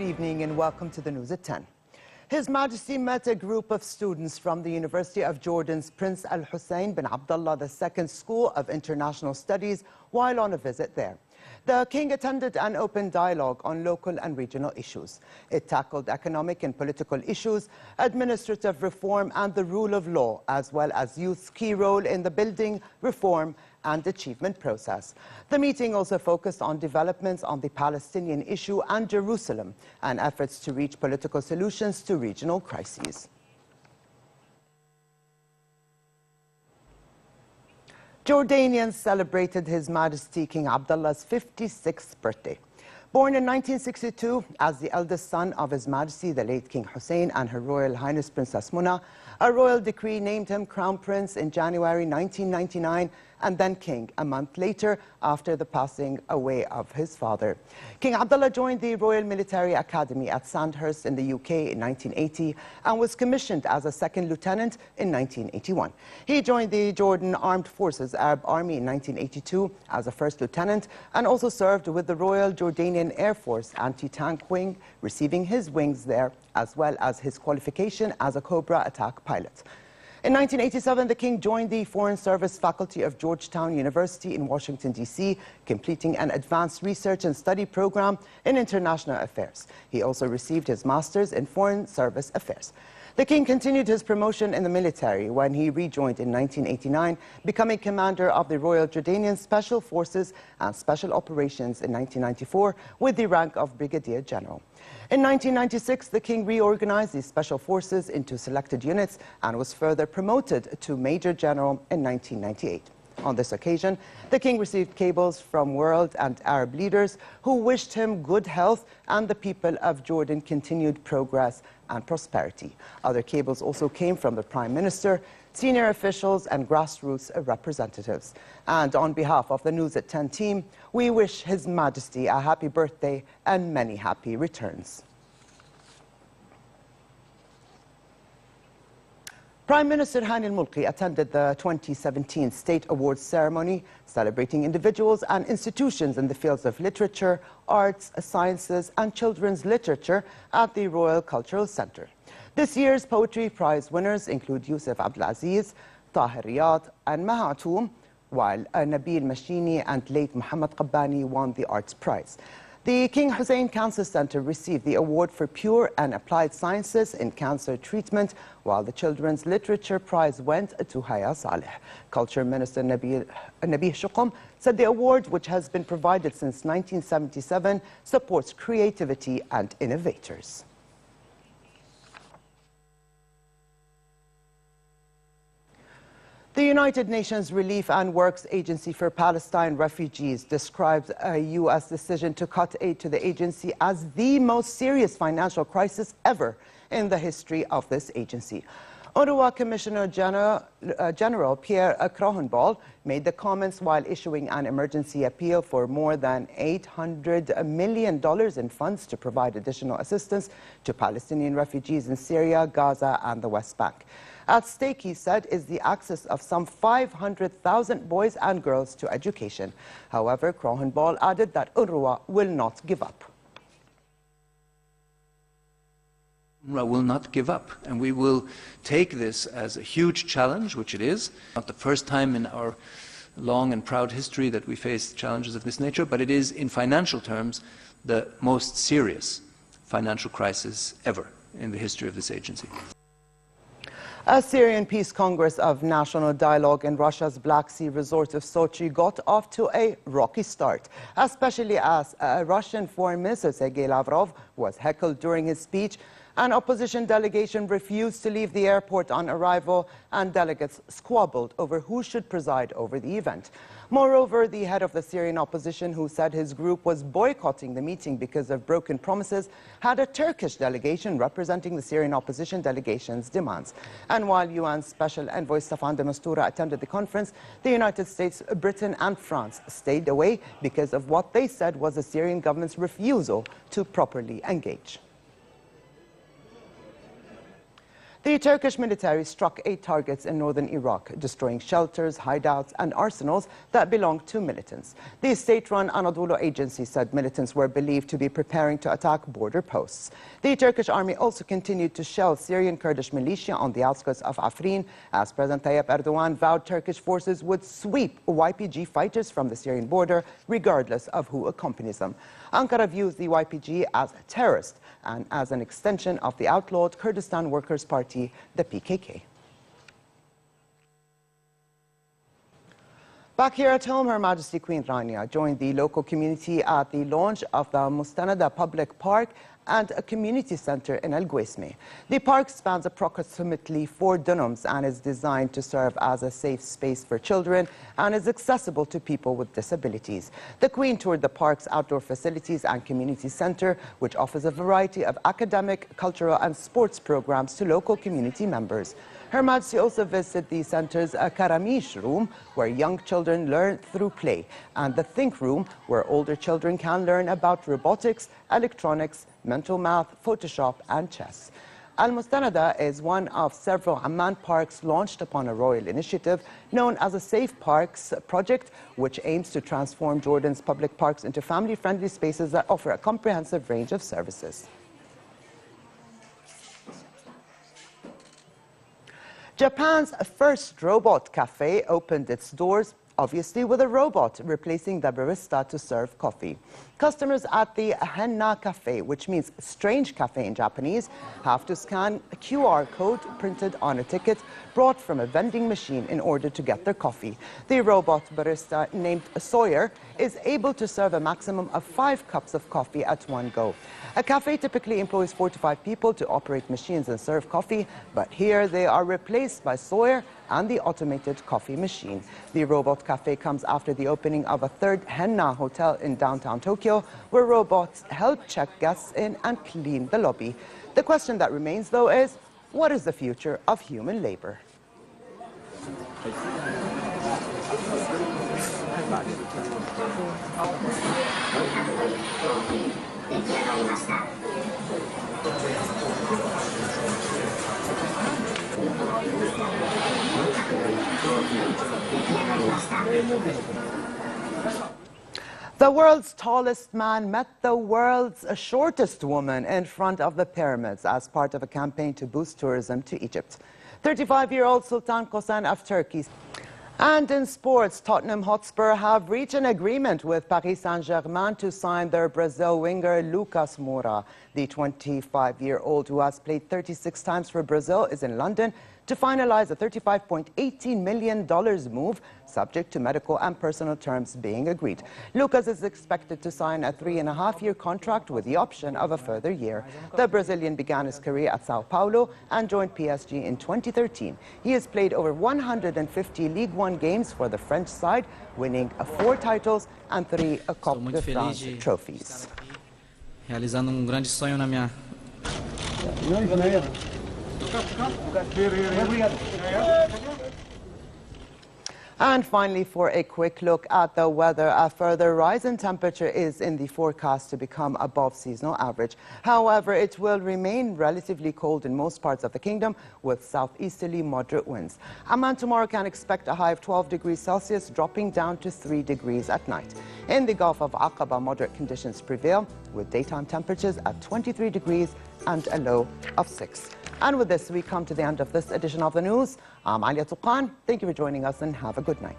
Good evening and welcome to the news at 10. His Majesty met a group of students from the University of Jordan's Prince Al Hussein bin Abdullah II School of International Studies while on a visit there. The King attended an open dialogue on local and regional issues. It tackled economic and political issues, administrative reform and the rule of law, as well as youth's key role in the building, reform and achievement process. The meeting also focused on developments on the Palestinian issue and Jerusalem and efforts to reach political solutions to regional crises. Jordanians celebrated His Majesty King Abdullah's 56th birthday. Born in 1962 as the eldest son of His Majesty the late King Hussein and Her Royal Highness Princess Muna, a royal decree named him Crown Prince in January 1999 and then King a month later after the passing away of his father. King Abdullah joined the Royal Military Academy at Sandhurst in the UK in 1980 and was commissioned as a second lieutenant in 1981. He joined the Jordan Armed Forces Arab Army in 1982 as a first lieutenant and also served with the Royal Jordanian Air Force anti-tank wing, receiving his wings there as well as his qualification as a Cobra attack pilot. In 1987, the King joined the Foreign Service Faculty of Georgetown University in Washington, D.C., completing an advanced research and study program in international affairs. He also received his master's in Foreign Service Affairs. The King continued his promotion in the military when he rejoined in 1989, becoming commander of the Royal Jordanian Special Forces and Special Operations in 1994 with the rank of Brigadier General. In 1996, the King reorganized the Special Forces into selected units and was further promoted to Major General in 1998. On this occasion, the King received cables from world and Arab leaders who wished him good health and the people of Jordan continued progress and prosperity. Other cables also came from the Prime Minister, senior officials and grassroots representatives. And on behalf of the News at 10 team, we wish His Majesty a happy birthday and many happy returns. Prime Minister Hani al-Mulki attended the 2017 State Awards ceremony, celebrating individuals and institutions in the fields of literature, arts, sciences and children's literature at the Royal Cultural Centre. This year's Poetry Prize winners include Yusuf Abdulaziz, Tahir Riyad and Maha Atoum, while Nabil Mashini and late Muhammad Qabbani won the Arts Prize. The King Hussein Cancer Centre received the award for Pure and Applied Sciences in Cancer Treatment, while the Children's Literature Prize went to Haya Saleh. Culture Minister Nabih Shuqum said the award, which has been provided since 1977, supports creativity and innovators. The United Nations Relief and Works Agency for Palestine Refugees describes a U.S. decision to cut aid to the agency as the most serious financial crisis ever in the history of this agency. UNRWA Commissioner General Pierre Krohenball made the comments while issuing an emergency appeal for more than $800 million in funds to provide additional assistance to Palestinian refugees in Syria, Gaza and the West Bank. At stake, he said, is the access of some 500,000 boys and girls to education. However, Krohenball added that UNRWA will not give up. UNRWA will not give up, and we will take this as a huge challenge, which it is. Not the first time in our long and proud history that we face challenges of this nature, but it is, in financial terms, the most serious financial crisis ever in the history of this agency. A Syrian Peace Congress of National Dialogue in Russia's Black Sea resort of Sochi got off to a rocky start, especially as Russian Foreign Minister Sergei Lavrov was heckled during his speech. An opposition delegation refused to leave the airport on arrival, and delegates squabbled over who should preside over the event. Moreover, the head of the Syrian opposition, who said his group was boycotting the meeting because of broken promises, had a Turkish delegation representing the Syrian opposition delegation's demands. And while UN Special Envoy Staffan de Mistura attended the conference, the United States, Britain and France stayed away because of what they said was the Syrian government's refusal to properly engage. The Turkish military struck 8 targets in northern Iraq, destroying shelters, hideouts and arsenals that belonged to militants. The state-run Anadolu agency said militants were believed to be preparing to attack border posts. The Turkish army also continued to shell Syrian Kurdish militia on the outskirts of Afrin, as President Tayyip Erdogan vowed Turkish forces would sweep YPG fighters from the Syrian border, regardless of who accompanies them. Ankara views the YPG as a terrorist and as an extension of the outlawed Kurdistan Workers' Party, the PKK. Back here at home, Her Majesty Queen Rania joined the local community at the launch of the Mustanada Public Park and a community centre in El Guesme. The park spans approximately 4 dunums and is designed to serve as a safe space for children and is accessible to people with disabilities. The Queen toured the park's outdoor facilities and community centre, which offers a variety of academic, cultural and sports programs to local community members. Her Majesty also visited the centre's Karamish room, where young children learn through play, and the Think room, where older children can learn about robotics, electronics, mental math, Photoshop and chess. Al Mustanada is one of several Amman parks launched upon a royal initiative known as a Safe Parks project, which aims to transform Jordan's public parks into family-friendly spaces that offer a comprehensive range of services. Japan's first robot cafe opened its doors, obviously with a robot replacing the barista to serve coffee. Customers at the Henna Cafe, which means strange cafe in Japanese, have to scan a QR code printed on a ticket brought from a vending machine in order to get their coffee. The robot barista, named Sawyer, is able to serve a maximum of 5 cups of coffee at one go. A cafe typically employs 4 to 5 people to operate machines and serve coffee, but here they are replaced by Sawyer and the automated coffee machine. The robot cafe comes after the opening of a 3rd Henna hotel in downtown Tokyo, where robots help check guests in and clean the lobby. The question that remains, though, is what is the future of human labor? The world's tallest man met the world's shortest woman in front of the pyramids as part of a campaign to boost tourism to Egypt. 35-year-old Sultan Kosen of Turkey. And in sports, Tottenham Hotspur have reached an agreement with Paris Saint-Germain to sign their Brazil winger Lucas Moura. The 25-year-old, who has played 36 times for Brazil, is in London to finalize a $35.18 million move, subject to medical and personal terms being agreed. Lucas is expected to sign a 3.5-year contract with the option of a further year. The Brazilian began his career at Sao Paulo and joined PSG in 2013. He has played over 150 Ligue 1 games for the French side, winning 4 titles and 3 Coupe de France trophies. Realizando grande sonho na minha. And finally, for a quick look at the weather, a further rise in temperature is in the forecast to become above seasonal average. However, it will remain relatively cold in most parts of the kingdom with southeasterly moderate winds. Amman tomorrow can expect a high of 12 degrees Celsius, dropping down to 3 degrees at night. In the Gulf of Aqaba, moderate conditions prevail with daytime temperatures at 23 degrees and a low of 6. And with this, we come to the end of this edition of the news. I'm Alia Tuqan. Thank you for joining us and have a good night.